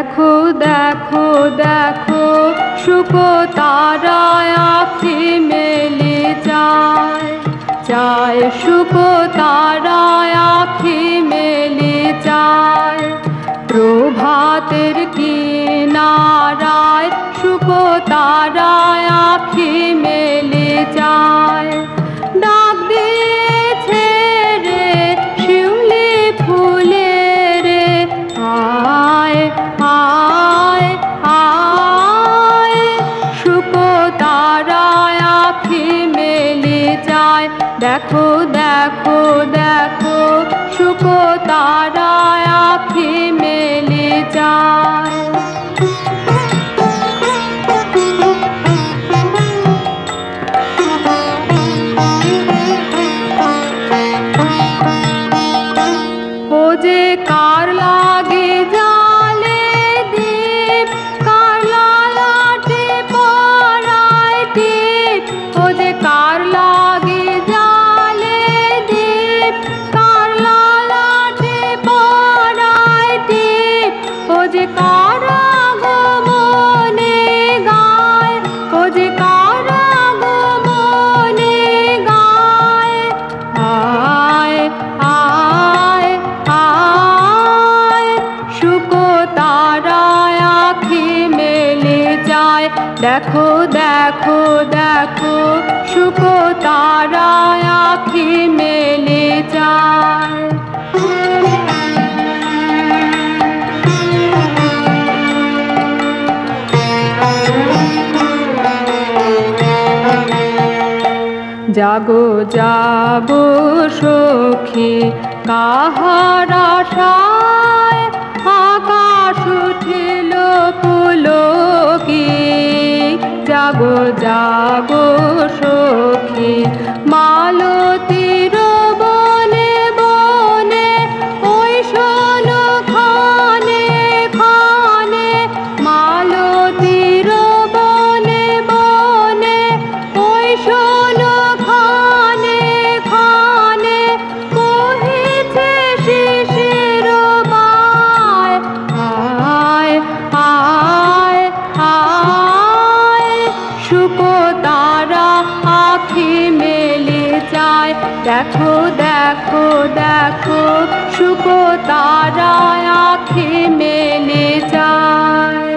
দেখো দেখো দেখো শুকো তারায় আঁখি মেলে চায় চায় শুকো তারায় আঁখি মেলে চায় প্রভাতের কিনারায় শুকো তারায় আঁখি মেলে চায় ডাক দিয়েছে রে শিউলি ফুলে রে আয় আয় আয় শুকো তারায় আঁখি মেলে চায় দেখো দেখো দেখো শুকো তারায় আঁখি মেলে চায় ও যে কার লাগে জালে দীপ কার লালাটে পরায় টিপ ও যে কার লাগে জালে দীপ কার লালাটে পরায় টিপ ও যে কার আগমনে গায় ও যে কার আগমনে গায় আয় আয় আয় শুকো তারায় আঁখি মেলে চায় দেখো দেখো দেখো শুকো তারায় আঁখি মেলে চায় জাগো জাগো সখী কাহার আশায় আকাশ উঠিল পুলকি জাগো জাগো সখী মালতীর বনে বনে ওই শোনো খানে খানে মালতীর বনে বনে ওই শোনো খানে খানে কহিছে শিশির বায় আয় আয় আয় শুকো তারা আঁখি মেলে চায় দেখো দেখো দেখো শুকো তারায় আঁখি মেলে চায়।